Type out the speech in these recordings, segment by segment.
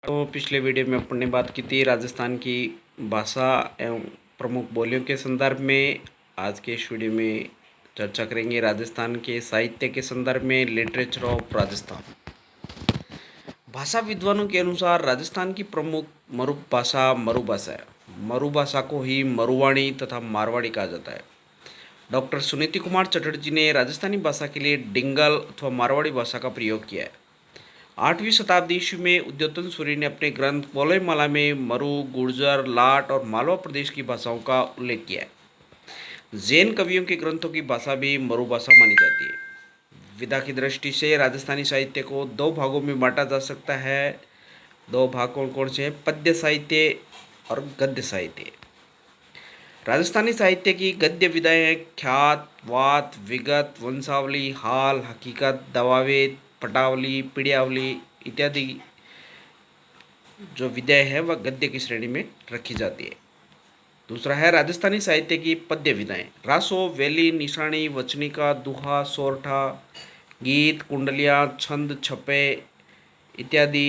तो पिछले वीडियो में अपन ने बात की थी राजस्थान की भाषा एवं प्रमुख बोलियों के संदर्भ में। आज के इस वीडियो में चर्चा करेंगे राजस्थान के साहित्य के संदर्भ में, लिटरेचर ऑफ राजस्थान। भाषा विद्वानों के अनुसार राजस्थान की प्रमुख मरुभाषा है। मरुभाषा को ही मरुवाणी तथा मारवाड़ी कहा जाता है। डॉक्टर सुनीति कुमार चटर्जी ने राजस्थानी भाषा के लिए डिंगल अथवा मारवाड़ी भाषा का प्रयोग किया है। 8वीं शताब्दी ईस्वी में उद्योतन सूरी ने अपने ग्रंथ वोलयमाला में मरु, गुर्जर, लाट और मालवा प्रदेश की भाषाओं का उल्लेख किया है। जैन कवियों के ग्रंथों की भाषा भी मरु भाषा मानी जाती है। विधा की दृष्टि से राजस्थानी साहित्य को दो भागों में बांटा जा सकता है। दो भाग कौन कौन से हैं? पद्य साहित्य और गद्य साहित्य। राजस्थानी साहित्य की गद्य विधाएं हैं ख्यात, वात, विगत, वंशावली, हाल, हकीकत, दवावेद, पटावली, पीड़ियावली इत्यादि जो विधाएं है वह गद्य की श्रेणी में रखी जाती है। दूसरा है राजस्थानी साहित्य की पद्य विधाएं। रासो, वैली, निशानी, वचनिका, दुहा, सोरठा, गीत, कुंडलियाँ, छंद, छपे इत्यादि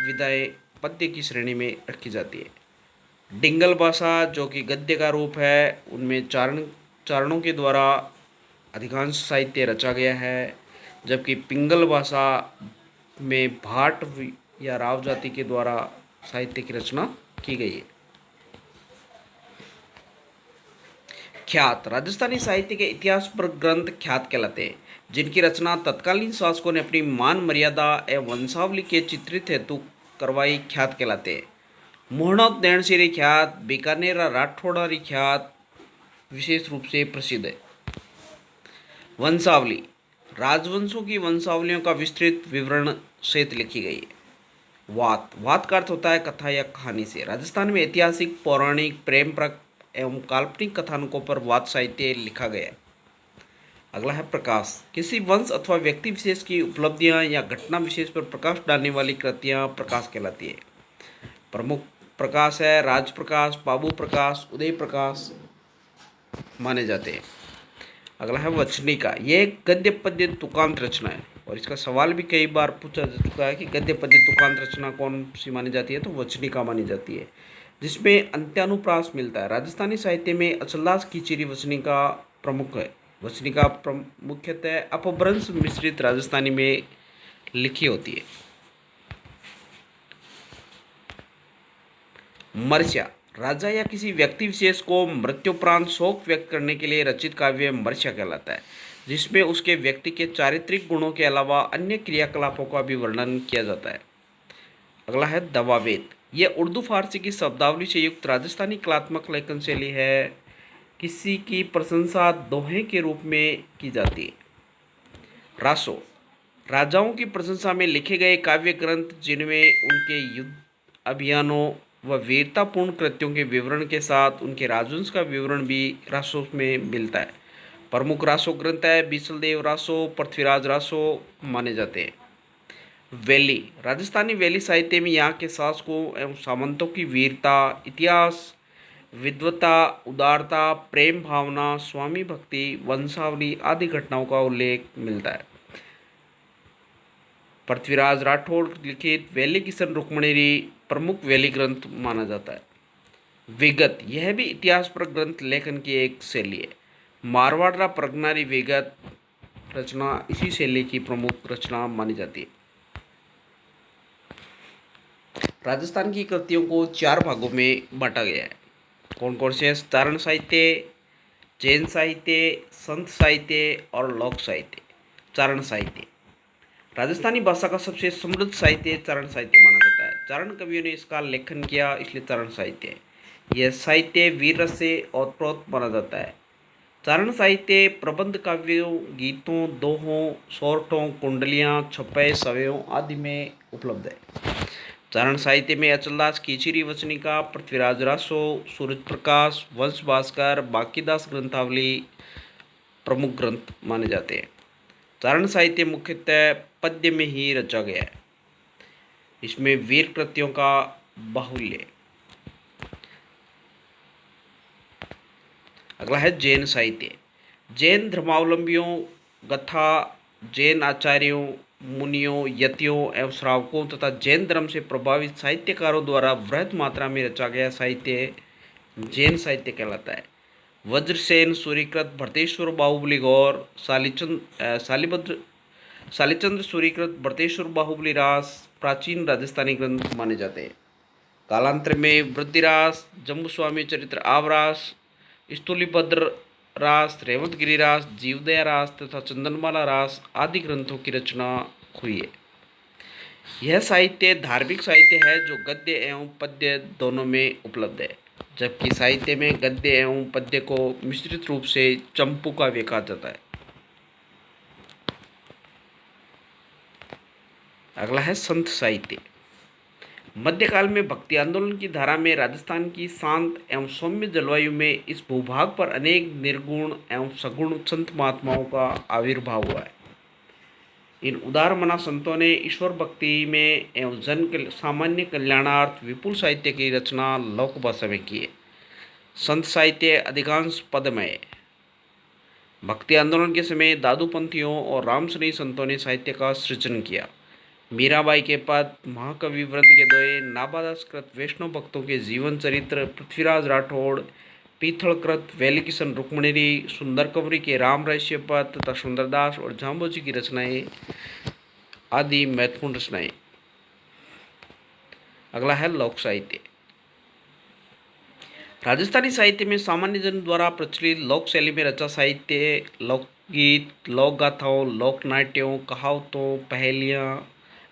विधाएं पद्य की श्रेणी में रखी जाती है। डिंगल भाषा जो कि गद्य का रूप है, उनमें चारणों के द्वारा अधिकांश साहित्य रचा गया है, जबकि पिंगल भाषा में भाट या राव जाति के द्वारा साहित्य की रचना की गई है। ख्यात राजस्थानी साहित्य के इतिहास पर ग्रंथ ख्यात कहलाते हैं, जिनकी रचना तत्कालीन शासकों ने अपनी मान मर्यादा एवं वंशावली के चित्रित हेतु करवाई ख्यात कहलाते हैं। मोहनोद देणसिरी ख्यात, बीकानेर राठौड़ारी ख्यात विशेष रूप से प्रसिद्ध है। वंशावली राजवंशों की वंशावलियों का विस्तृत विवरण सहित लिखी गई है। वात का अर्थ होता है कथा या कहानी से। राजस्थान में ऐतिहासिक, पौराणिक, प्रेम एवं काल्पनिक कथानकों पर वात साहित्य लिखा गया है। अगला है प्रकाश। किसी वंश अथवा व्यक्ति विशेष की उपलब्धियां या घटना विशेष पर प्रकाश डालने वाली कृतियां प्रकाश कहलाती है। प्रमुख प्रकाश है राज प्रकाश, बाबू प्रकाश, उदय प्रकाश माने जाते हैं। अगला है वचनिका। ये एक गद्य पद्य तुकांत रचना है और इसका सवाल भी कई बार पूछा जा चुका है कि गद्य पद्य तुकांत रचना कौन सी मानी जाती है, तो वचनिका मानी जाती है, जिसमें अंत्यानुप्रास मिलता है। राजस्थानी साहित्य में अचलदास कीचेरी वचनिका प्रमुख है। वचनिका मुख्यतः अपभ्रंश मिश्रित राजस्थानी में लिखी होती है। मर्स्या राजा या किसी व्यक्ति विशेष को मृत्युपरांत शोक व्यक्त करने के लिए रचित काव्य मर्स्या कहलाता है, जिसमें उसके व्यक्ति के चारित्रिक गुणों के अलावा अन्य क्रियाकलापों का भी वर्णन किया जाता है। अगला है दवावेद। यह उर्दू फारसी की शब्दावली से युक्त राजस्थानी कलात्मक लेखन शैली है। किसी की प्रशंसा दोहे के रूप में की जाती है। रासो राजाओं की प्रशंसा में लिखे गए काव्य ग्रंथ, जिनमें उनके युद्ध अभियानों व वीरतापूर्ण कृत्यों के विवरण के साथ उनके राजवंश का विवरण भी रासो में मिलता है। प्रमुख रासो ग्रंथ है बीसलदेव रासो, पृथ्वीराज रासो माने जाते हैं। वैली राजस्थानी वैली साहित्य में यहाँ के शासकों एवं सामंतों की वीरता, इतिहास, विद्वता, उदारता, प्रेम भावना, स्वामी भक्ति, वंशावली आदि घटनाओं का उल्लेख मिलता है। पृथ्वीराज राठौड़ लिखित वैली किशन रुक्मणीरी प्रमुख वैली ग्रंथ माना जाता है। विगत यह भी इतिहास पर ग्रंथ लेखन की एक शैली है। मारवाड़ा प्रगनारी विगत रचना इसी शैली की प्रमुख रचना मानी जाती है। राजस्थान की कृतियों को 4 भागों में बांटा गया है। कौन कौन से? चारण साहित्य, जैन साहित्य, संत साहित्य और लोक साहित्य। चारण साहित्य राजस्थानी भाषा का सबसे समृद्ध साहित्य चारण साहित्य माना जाता है। चारण कवियों ने इसका लेखन किया, इसलिए चारण साहित्य है। यह साहित्य वीर रस से ओतप्रोत माना जाता है। चारण साहित्य प्रबंध काव्यों, गीतों, दोहों, सोरठों, कुंडलियाँ, छपे, सवयों आदि में उपलब्ध है। चारण साहित्य में अचलदास कीचेरी वचनिका, पृथ्वीराज रासो, सूरज प्रकाश, वंश भास्कर, बांकीदास ग्रंथावली प्रमुख ग्रंथ माने जाते हैं। चारण साहित्य मुख्यतः पद्य में ही रचा गया है। इसमें वीर कृतियों का बाहुल्य। अगला है जैन साहित्य। जैन धर्मावलंबियों, गथा, जैन आचार्यों मुनियों, यतियों एवं श्रावकों तथा जैन धर्म से प्रभावित साहित्यकारों द्वारा वृहत मात्रा में रचा गया साहित्य जैन साहित्य कहलाता है। वज्रसेन, सूर्यकृत, भरतेश्वर, बाहुबली गौर, शालिचंद्र, सूर्यकृत, भरतेश्वर, बाहुबली रास प्राचीन राजस्थानी ग्रंथ माने जाते हैं। कालांतर में वृद्धिरास, जम्बूस्वामी चरित्र आवरास, स्थूलिभद्र रास, रेवतगिरी रास, जीवदया रास तथा चंदनमाला रास आदि ग्रंथों की रचना हुई है। यह साहित्य धार्मिक साहित्य है जो गद्य एवं पद्य दोनों में उपलब्ध है, जबकि साहित्य में गद्य एवं पद्य को मिश्रित रूप से चंपू काव्य कहा जाता है। अगला है संत साहित्य। मध्यकाल में भक्ति आंदोलन की धारा में राजस्थान की शांत एवं सौम्य जलवायु में इस भूभाग पर अनेक निर्गुण एवं सगुण संत महात्माओं का आविर्भाव हुआ है। इन उदार मना संतों ने ईश्वर भक्ति में एवं सामान्य कल्याणार्थ विपुल साहित्य की रचना लोक भाषा में की है। संत साहित्य अधिकांश पदमय है। भक्ति आंदोलन के समय दादूपंथियों और रामसनी संतों ने साहित्य का सृजन किया। मीराबाई के पद, महाकवि वृंद के दोहे, नाभादासकृत वैष्णव भक्तों के जीवन चरित्र, पृथ्वीराज राठौड़, पीथलकृत वेली किशन रुक्मणी, सुंदर कंवरी के राम रहस्य पद तथा सुंदरदास और जाम्बोजी की रचनाएं आदि महत्वपूर्ण रचनाएं। अगला है लोक साहित्य। राजस्थानी साहित्य में सामान्य जन द्वारा प्रचलित लोक शैली में रचा साहित्य लोकगीत, लोक गाथाओं, लोक नाट्यों, कहावतों, पहेलियाँ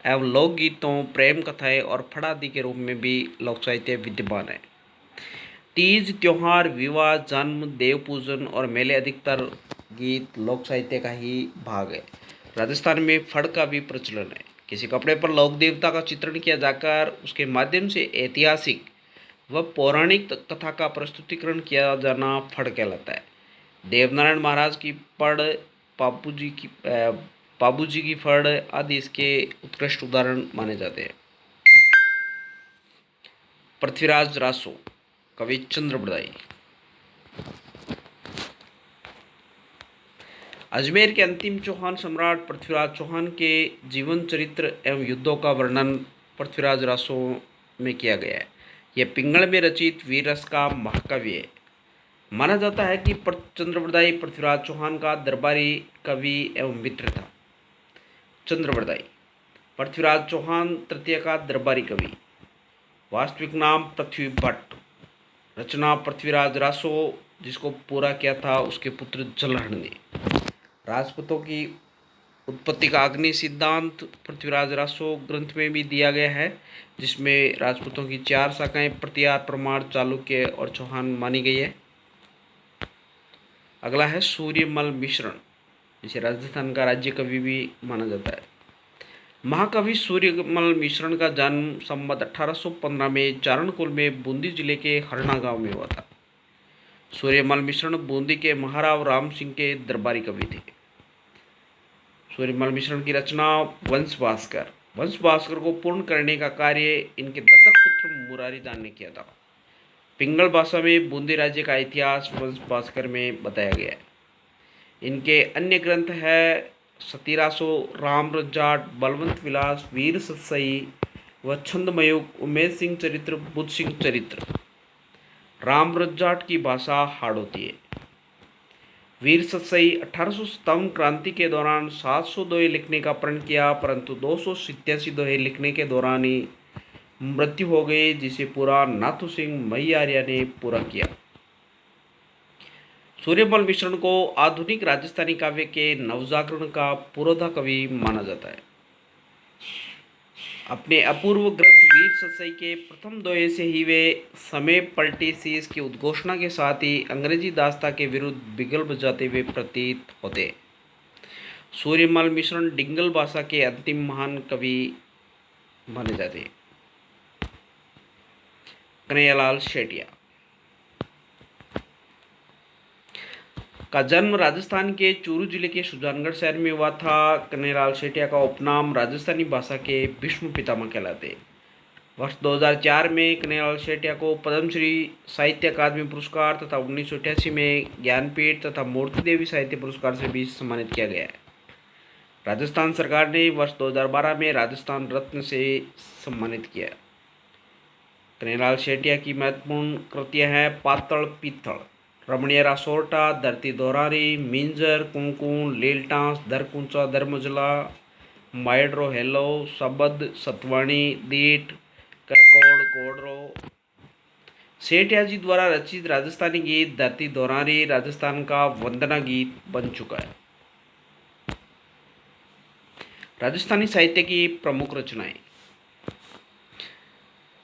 एवं लोकगीतों, प्रेम कथाएं और फड़ आदि के रूप में भी लोक साहित्य विद्यमान है। तीज, त्योहार, विवाह, जन्म, देव पूजन और मेले अधिकतर गीत लोक साहित्य का ही भाग है। राजस्थान में फड़ का भी प्रचलन है। किसी कपड़े पर लोक देवता का चित्रण किया जाकर उसके माध्यम से ऐतिहासिक व पौराणिक कथा का प्रस्तुतिकरण किया जाना फड़ कहलाता है। देवनारायण महाराज की फड़, बाबूजी की फड़ आदि इसके उत्कृष्ट उदाहरण माने जाते हैं। पृथ्वीराज रासो, कवि चंद्रबरदाई। अजमेर के अंतिम चौहान सम्राट पृथ्वीराज चौहान के जीवन चरित्र एवं युद्धों का वर्णन पृथ्वीराज रासो में किया गया है। यह पिंगल में रचित वीर रस का महाकाव्य है। माना जाता है कि चंद्रबरदाई पृथ्वीराज चौहान का दरबारी कवि एवं मित्र था। चंद्रबरदाई पृथ्वीराज चौहान तृतीय का दरबारी कवि। वास्तविक नाम पृथ्वी भट्ट। रचना पृथ्वीराज रासो, जिसको पूरा किया था उसके पुत्र जलहण ने। राजपूतों की उत्पत्ति का अग्नि सिद्धांत पृथ्वीराज रासो ग्रंथ में भी दिया गया है, जिसमें राजपूतों की 4 शाखाएं प्रतिहार, प्रमाण, चालुक्य और चौहान मानी गई है। अगला है सूर्यमल मिश्रण, जिसे राजस्थान का राज्य कवि भी माना जाता है। महाकवि सूर्यमल मिश्रण का जन्म संवत 1815 में चारणकुल में बूंदी जिले के हरना गांव में हुआ था। सूर्यमल मिश्रण बूंदी के महाराव राम सिंह के दरबारी कवि थे। सूर्यमल मिश्रण की रचना वंश भास्कर को पूर्ण करने का कार्य इनके दत्तक पुत्र मुरारीदान ने किया था। पिंगल भाषा में बूंदी राज्य का इतिहास वंश भास्कर में बताया गया है। इनके अन्य ग्रंथ है सतीरासो, राम रज्जाट, बलवंत विलास, वीर सत्सई व छंदमयुग, उमेश सिंह चरित्र, बुद्ध सिंह चरित्र। राम रज्जाट की भाषा हाड़ौती है। वीर सत्सई 1857 क्रांति के दौरान 700 दोहे लिखने का प्रण किया, परंतु 287 दोहे लिखने के दौरान ही मृत्यु हो गई, जिसे पूरा नाथू सिंह मैयारिया ने पूरा किया। सूर्यमल मिश्रण को आधुनिक राजस्थानी काव्य के नवजागरण का पुरोधा कवि माना जाता है। अपने अपूर्व ग्रंथ वीर सत्सई के प्रथम दोहे से ही वे समय पलटी सी की उद्घोषणा के साथ ही अंग्रेजी दास्ता के विरुद्ध बिगल बजाते हुए प्रतीत होते। सूर्यमल मिश्रण डिंगल भाषा के अंतिम महान कवि माने जाते। कन्हैयालाल शेटिया का जन्म राजस्थान के चूरू जिले के सुजानगढ़ शहर में हुआ था। कन्हैयालाल शेटिया का उपनाम राजस्थानी भाषा के भीष्म पितामह कहलाते। वर्ष 2004 में कन्हैयालाल शेटिया को पद्मश्री साहित्य अकादमी पुरस्कार तथा 1988 में ज्ञानपीठ तथा मूर्ति देवी साहित्य पुरस्कार से भी सम्मानित किया गया है। राजस्थान सरकार ने वर्ष 2012 में राजस्थान रत्न से सम्मानित किया। कन्हैयालाल शेटिया की महत्वपूर्ण कृतियाँ हैं पातल पीतल, रमणीय रासोटा, धरती दोहरारी, मिंजर, कुंकुम, लीलटांस, दरकुंचा, दरमजला, माइड्रो हेलो, शबद, सतवाणी, दीट, कैकोड़, कोडरो। सेठिया जी द्वारा रचित राजस्थानी गीत धरती दोहरारी राजस्थान का वंदना गीत बन चुका है। राजस्थानी साहित्य की प्रमुख रचनाएं,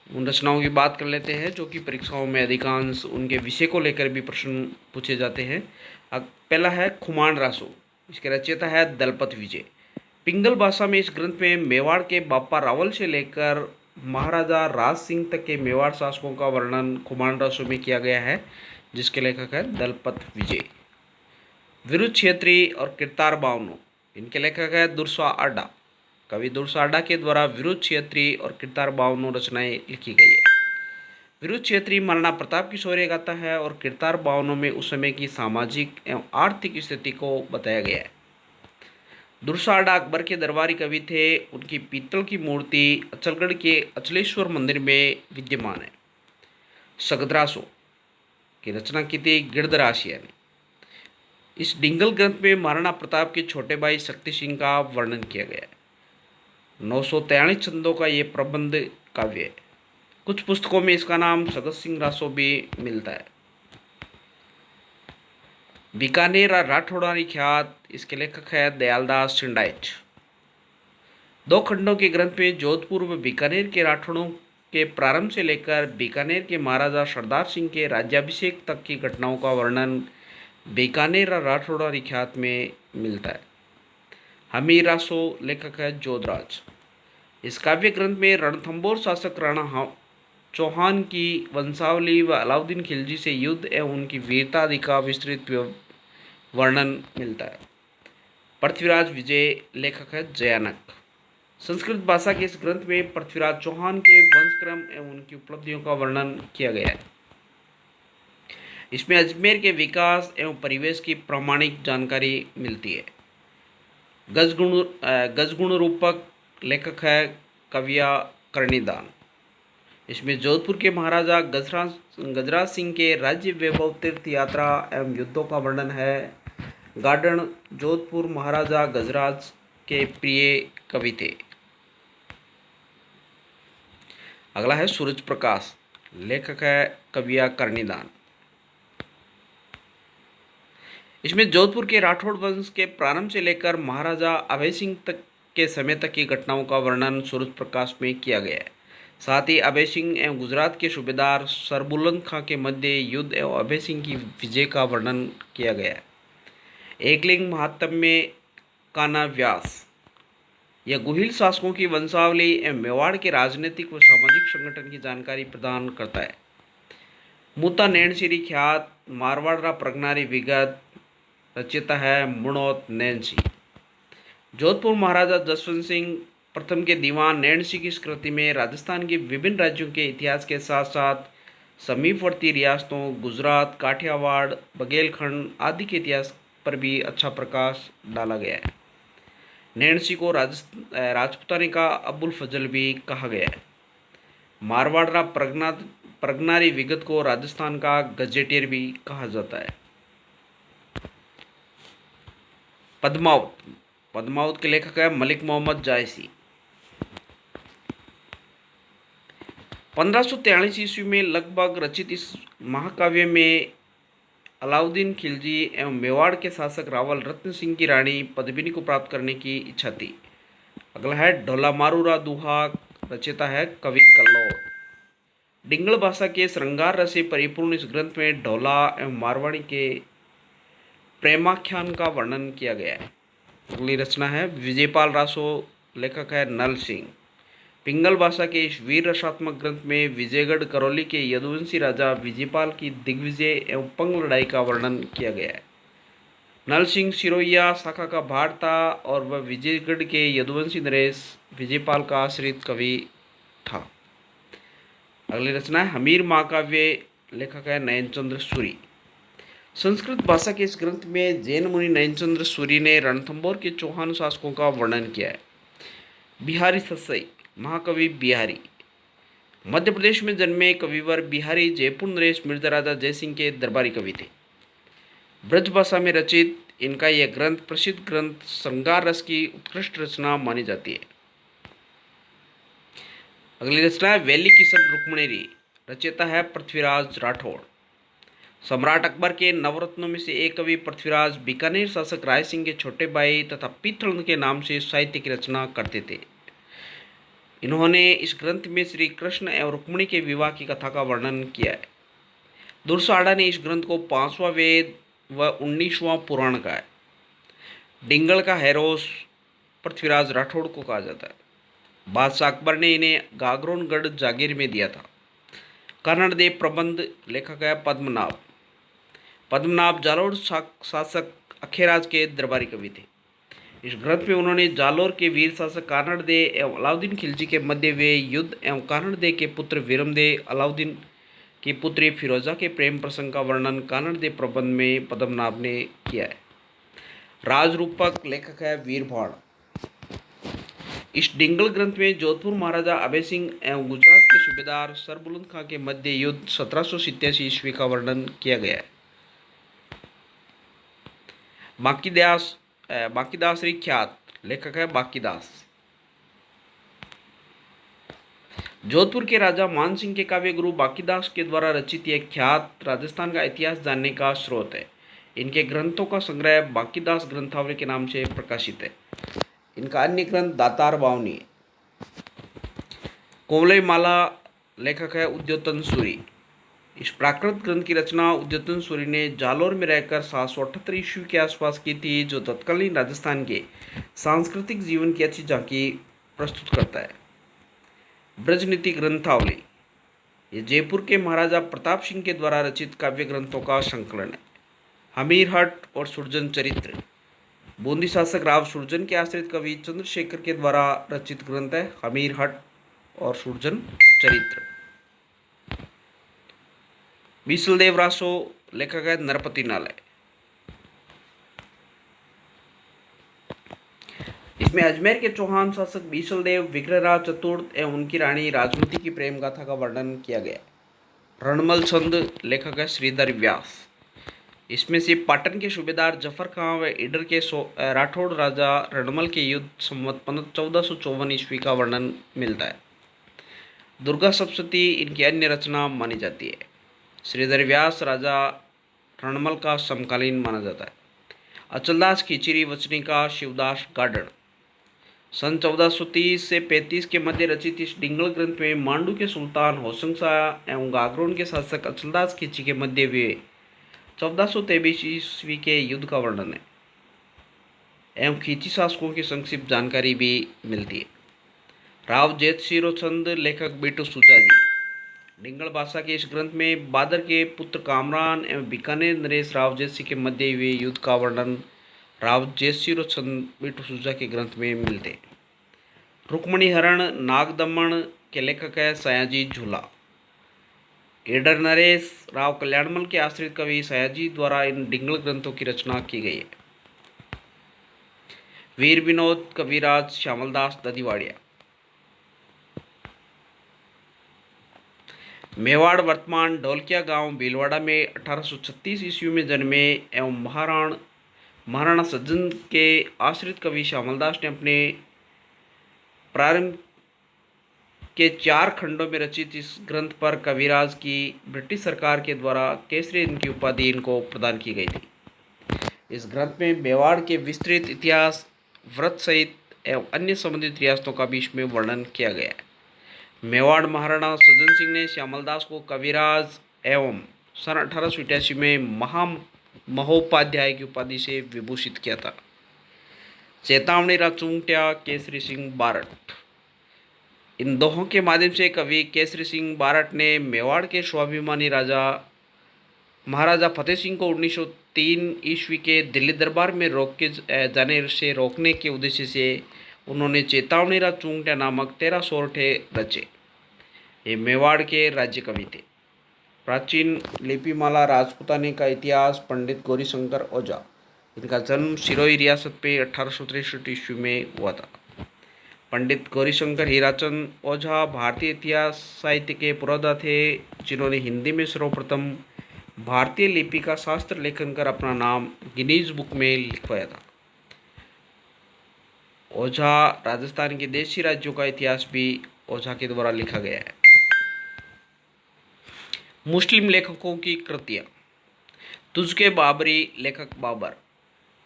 उन रचनाओं की बात कर लेते हैं जो कि परीक्षाओं में अधिकांश उनके विषय को लेकर भी प्रश्न पूछे जाते हैं। पहला है खुमान रासो, इसके रचयिता है दलपत विजय। पिंगल भाषा में इस ग्रंथ में मेवाड़ के बापा रावल से लेकर महाराजा राज सिंह तक के मेवाड़ शासकों का वर्णन खुमान रासो में किया गया है, जिसके लेखक है दलपत विजय। विरुद्ध क्षेत्री और किरतार बावनो, इनके लेखक है दुर्सा आडा। कवि दुर्सा आडा के द्वारा विरुद्ध क्षेत्री और किरतार बावनो रचनाएं लिखी गई है। विरुद्ध क्षेत्री महाराणा प्रताप की शौर्य गाथा है और किरतार बावनों में उस समय की सामाजिक एवं आर्थिक स्थिति को बताया गया है। दुर्सा आडा अकबर के दरबारी कवि थे। उनकी पीतल की मूर्ति अचलगढ़ के अचलेश्वर मंदिर में विद्यमान है। सगद्रासो की रचना की थी गिरधराशिया ने। इस डिंगल ग्रंथ में महाराणा प्रताप के छोटे भाई शक्ति सिंह का वर्णन किया गया है। 943 छंदों का ये प्रबंध काव्य है। कुछ पुस्तकों में इसका नाम सगत सिंह रासो भी मिलता है। बीकानेर राठौड़ानी ख्यात, इसके लेखक है दयालदास छिंडाइच। 2 खंडों के ग्रंथ में जोधपुर व बीकानेर के राठौड़ों के प्रारंभ से लेकर बीकानेर के महाराजा सरदार सिंह के राज्याभिषेक तक की घटनाओं का वर्णन बीकानेर राठौड़ानी ख्यात में मिलता है। हमीर रासो लेखक है जोधराज। इस काव्य ग्रंथ में रणथंबोर शासक राणा चौहान की वंशावली व अलाउद्दीन खिलजी से युद्ध एवं उनकी वीरता आदि का विस्तृत वर्णन मिलता है। पृथ्वीराज विजय लेखक है जयानक। संस्कृत भाषा के इस ग्रंथ में पृथ्वीराज चौहान के वंशक्रम एवं उनकी उपलब्धियों का वर्णन किया गया है। इसमें अजमेर के विकास एवं परिवेश की प्रामाणिक जानकारी मिलती है। गजगुण रूपक लेखक है कविया कर्णिदान। इसमें जोधपुर के महाराजा गजराज सिंह के राज्य वैभव तीर्थ यात्रा एवं युद्धों का वर्णन है। गार्डन जोधपुर महाराजा गजराज के प्रिय कवि थे। अगला है सूरज प्रकाश, लेखक है कविया कर्णिदान। इसमें जोधपुर के राठौड़ वंश के प्रारंभ से लेकर महाराजा अभय सिंह तक के समय तक की घटनाओं का वर्णन सूरज प्रकाश में किया गया है। साथ ही अभय सिंह एवं गुजरात के सूबेदार सरबुलंद खां के मध्य युद्ध एवं अभय सिंह की विजय का वर्णन किया गया है। एकलिंग महात्म्य कान्हा व्यास, यह गुहिल शासकों की वंशावली एवं मेवाड़ के राजनीतिक व सामाजिक संगठन की जानकारी प्रदान करता है। मुता नैनसिरी ख्यात, मारवाड़ प्रगनारी विगत, रचयिता है मुणोत नैनसी। जोधपुर महाराजा जसवंत सिंह प्रथम के दीवान नैनसी की कृति में राजस्थान के विभिन्न राज्यों के इतिहास के साथ साथ समीपवर्ती रियासतों गुजरात, काठियावाड़, बघेलखंड आदि के इतिहास पर भी अच्छा प्रकाश डाला गया है। नैनसी को राजपुतानी का अबुल फजल भी कहा गया है। मारवाड़ प्रगनारी विगत को राजस्थान का गजेटियर भी कहा जाता है। पद्मावत के लेखक है मलिक मोहम्मद जायसी। 1543 ईस्वी में लगभग रचित इस महाकाव्य में अलाउद्दीन खिलजी एवं मेवाड़ के शासक रावल रत्न सिंह की रानी पद्मिनी को प्राप्त करने की इच्छा थी। अगला है ढोला मारूरा दुहा, रचयिता है कवि कल्लौर। डिंगल भाषा के श्रृंगार रस से परिपूर्ण इस ग्रंथ में ढोला एवं मारवाड़ी के प्रेमाख्यान का वर्णन किया गया है। अगली रचना है विजयपाल रासो, लेखक है नल सिंह। पिंगल भाषा के इस वीर रसात्मक ग्रंथ में विजयगढ़ करौली के यदुवंशी राजा विजयपाल की दिग्विजय एवं पंग लड़ाई का वर्णन किया गया है। नल सिंह सिरोहिया शाखा का भाट था और वह विजयगढ़ के यदुवंशी नरेश विजयपाल का आश्रित कवि था। अगली रचना है हमीर महाकाव्य, लेखक है नयनचंद्र सूरी। संस्कृत भाषा के इस ग्रंथ में जैन मुनि नयनचंद्र सूरी ने रणथंभौर के चौहान शासकों का वर्णन किया है। बिहारी सस्सई, महाकवि बिहारी, मध्य प्रदेश में जन्मे कविवर बिहारी जयपुर नरेश मिर्जा राजा जयसिंह के दरबारी कवि थे। ब्रज भाषा में रचित इनका यह ग्रंथ प्रसिद्ध ग्रंथ श्रृंगार रस की उत्कृष्ट रचना मानी जाती है। अगली रचना है वैली किशन रुक्मणेरी, रचयिता है पृथ्वीराज राठौड़। सम्राट अकबर के नवरत्नों में से एक कवि पृथ्वीराज बीकानेर शासक राय सिंह के छोटे भाई तथा पीतल के नाम से साहित्य की रचना करते थे। इन्होंने इस ग्रंथ में श्री कृष्ण एवं रुक्मिणी के विवाह की कथा का वर्णन किया है। दुर्साड़ा ने इस ग्रंथ को 5वां वेद व 19वां पुराण कहा है। डिंगल का हैरोस पृथ्वीराज राठौड़ को कहा जाता है। बादशाह अकबर ने इन्हें गागरोनगढ़ जागीर में दिया था। कन्नड़ देव प्रबंध लेखक है पद्मनाभ। पद्मनाभ जालोर शासक अखेराज के दरबारी कवि थे। इस ग्रंथ में उन्होंने जालोर के वीर शासक कानड़दे एवं अलाउद्दीन खिलजी के मध्य हुए युद्ध एवं कानड़दे के पुत्र वीरमदे अलाउद्दीन की पुत्री फिरोजा के प्रेम प्रसंग का वर्णन कानड़दे प्रबंध में पद्मनाभ ने किया है। राजरूपक लेखक है वीरभाड़। इस डिंगल ग्रंथ में जोधपुर महाराजा अभय सिंह एवं गुजरात के सूबेदार सरबुलंद खां के मध्य युद्ध 1787 ईस्वी का वर्णन किया गया है। बांकीदास ख्यात लेखक है बांकीदास। जोधपुर के राजा मान सिंह के काव्य गुरु बांकीदास के द्वारा रचित यह ख्यात राजस्थान का इतिहास जानने का स्रोत है। इनके ग्रंथों का संग्रह बांकीदास ग्रंथावली के नाम से प्रकाशित है। इनका अन्य ग्रंथ दातार बावनी है। कोवलई माला लेखक है उद्योतन सूरी। इस प्राकृत ग्रंथ की रचना उद्योतन सूरी ने जालोर में रहकर 778 ईस्वी के आसपास की थी, जो तत्कालीन राजस्थान के सांस्कृतिक जीवन की अच्छी झांकी प्रस्तुत करता है। ब्रजनीति ग्रंथावली ये जयपुर के महाराजा प्रताप सिंह के द्वारा रचित काव्य ग्रंथों का संकलन है। हमीरहट और सुरजन चरित्र बूंदी शासक राव सुरजन के आश्रित कवि चंद्रशेखर के द्वारा रचित ग्रंथ है हमीरहट और सुरजन चरित्र। बीसलदेव रासो लेखक है नरपति नालय। इसमें अजमेर के चौहान शासक बीसलदेव विग्रहराज चतुर्थ एवं उनकी रानी राजमती की प्रेम गाथा का वर्णन किया गया। रणमल छंद लेखक है श्रीधर व्यास। इसमें से पाटन के सूबेदार जफर खां व ईडर के राठौड़ राजा रणमल के युद्ध संवत 1454 ईस्वी का वर्णन मिलता है। दुर्गा सप्तशती इनकी अन्य रचना मानी जाती है। श्रीधर व्यास राजा रणमल का समकालीन माना जाता है। अचलदास खिचरी वचनी का शिवदास गार्डन सन 1430 से 35 के मध्य रचित इस डिंगल ग्रंथ में मांडू के सुल्तान होशंग शाह एवं गागरोन के शासक अचलदास खिची के मध्य हुए 1423 ईस्वी के युद्ध का वर्णन है एवं खींची शासकों की संक्षिप्त जानकारी भी मिलती है। राव जेतशिरो छंद लेखक बिटू सुजा जी। डिंगल भाषा के इस ग्रंथ में बादर के पुत्र कामरान एवं बीकानेर नरेश राव जयसिंह के मध्य हुए युद्ध का वर्णन राव जेतशिरो छंद बिटू सुजा के ग्रंथ में मिलते हैं। रुक्मणी हरण नागदमन के लेखक है सयाजी झूला। ईडर नरेश राव कल्याणमल के आश्रित कवि सयाजी द्वारा इन डिंगल ग्रंथों की रचना की गई है। वीर विनोद कविराज श्यामलदास ददीवाड़िया। मेवाड़ वर्तमान ढोलकिया गांव भीलवाड़ा में 1836 ईस्वी में जन्मे एवं महाराणा सज्जन के आश्रित कवि श्यामलदास ने अपने प्रारंभ के 4 खंडों में रचित इस ग्रंथ पर कविराज की ब्रिटिश सरकार के द्वारा केसरी इनकी उपाधि इनको प्रदान की गई थी। इस ग्रंथ में मेवाड़ के विस्तृत इतिहास, व्रत सहित एवं अन्य संबंधित रियासतों का भी इसमें वर्णन किया गया है। मेवाड़ महाराणा सज्जन सिंह ने श्यामलदास को कविराज एवं सन 1888 में महोपाध्याय की उपाधि से विभूषित किया था। चेतावनी रा चूंटिया केसरी सिंह बारट। इन दोहों के माध्यम से कवि केसरी सिंह बारट ने मेवाड़ के स्वाभिमानी राजा महाराजा फतेह सिंह को 1903 ईस्वी के दिल्ली दरबार में जाने से रोकने के उद्देश्य से उन्होंने चेतावनी रा चूंटिया नामक 13 सोरठे रचे। ये मेवाड़ के राज्य कवि थे। प्राचीन लिपिमाला राजपूताने का इतिहास, पंडित गौरीशंकर ओझा। इनका जन्म सिरोही रियासत पे 1863 ईस्वी में हुआ था। पंडित गौरीशंकर हीराचंद ओझा भारतीय इतिहास साहित्य के पुरोधा थे, जिन्होंने हिंदी में सर्वप्रथम भारतीय लिपि का शास्त्र लेखन कर अपना नाम गिनीज बुक में लिखवाया था। ओझा राजस्थान के देशी राज्यों का इतिहास भी ओझा के द्वारा लिखा गया है। मुस्लिम लेखकों की कृतियाँ। तुझके बाबरी लेखक बाबर।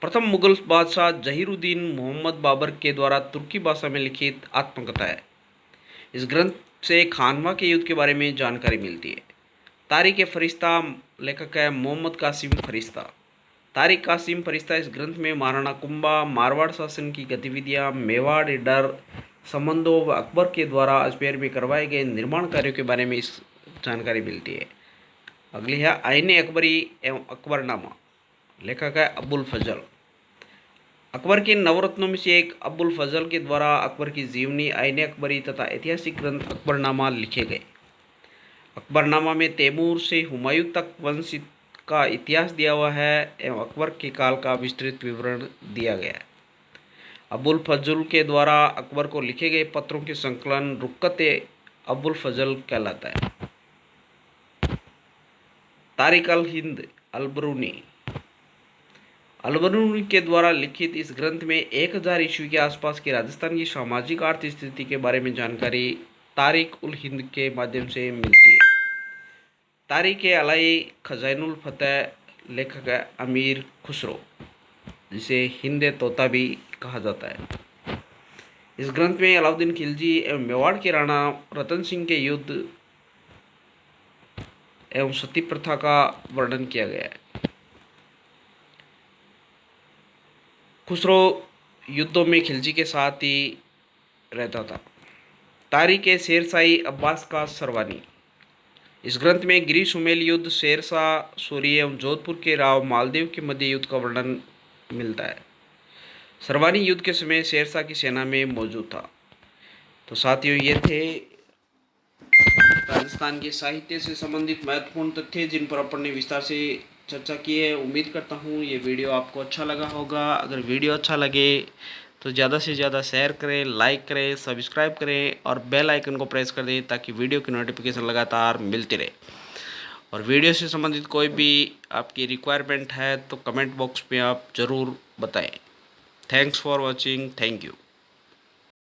प्रथम मुगल बादशाह जहीरुद्दीन मोहम्मद बाबर के द्वारा तुर्की भाषा में लिखित आत्मकथा है। इस ग्रंथ से खानवा के युद्ध के बारे में जानकारी मिलती है। तारिक फरिश्ता लेखक है मोहम्मद कासिम फरिश्ता। तारिक कासिम फरिश्ता इस ग्रंथ में महाराणा कुंभा, मारवाड़ शासन की गतिविधियां, मेवाड़ डर संबंधों व अकबर के द्वारा अजमेर में करवाए गए निर्माण कार्यों के बारे में इस जानकारी मिलती है। अगली है आईने अकबरी एवं अकबरनामा। लेखक है अबुल फजल। अकबर के नवरत्नों में से एक अबुल फजल के द्वारा अकबर की जीवनी, आईने अकबरी तथा ऐतिहासिक ग्रंथ अकबरनामा लिखे गए। अकबरनामा में तैमूर से हुमायूं तक वंश का इतिहास दिया हुआ है एवं अकबर के काल का विस्तृत विवरण दिया गया है। अबुल फजल के द्वारा अकबर को लिखे गए पत्रों के संकलन रुक्कत अबुल फजल कहलाता है। तारिक अल हिंद अलबरूनी। अलबरूनी के द्वारा लिखित इस ग्रंथ में 1000 ईस्वी के आसपास की राजस्थान की सामाजिक आर्थिक स्थिति के बारे में जानकारी तारिक उल हिंद के माध्यम से मिलती है। तारिक अलाई खजाइनुल फतेह। लेखक है अमीर खुसरो, जिसे हिंद तोता भी कहा जाता है। इस ग्रंथ में अलाउद्दीन खिलजी एवं मेवाड़ के राणा रतन सिंह के युद्ध एवं सती प्रथा का वर्णन किया गया है। खुसरो युद्धों में खिलजी के साथ ही रहता था। तारिक शेरशाही अब्बास का सरवानी। इस ग्रंथ में गिरी सुमेल युद्ध, शेरशाह सूरी एवं जोधपुर के राव मालदेव के मध्य युद्ध का वर्णन मिलता है। सरवानी युद्ध के समय शेरशाह की सेना में मौजूद था। तो साथियों, ये थे राजस्थान के साहित्य से संबंधित महत्वपूर्ण तथ्य जिन पर अपन ने विस्तार से चर्चा की है। उम्मीद करता हूँ ये वीडियो आपको अच्छा लगा होगा। अगर वीडियो अच्छा लगे तो ज़्यादा से ज़्यादा शेयर करें, लाइक करें, सब्सक्राइब करें और बेल आइकन को प्रेस कर दें ताकि वीडियो की नोटिफिकेशन लगातार मिलती रहे। और वीडियो से संबंधित कोई भी आपकी रिक्वायरमेंट है तो कमेंट बॉक्स में आप ज़रूर बताएं। Thanks for watching. Thank you.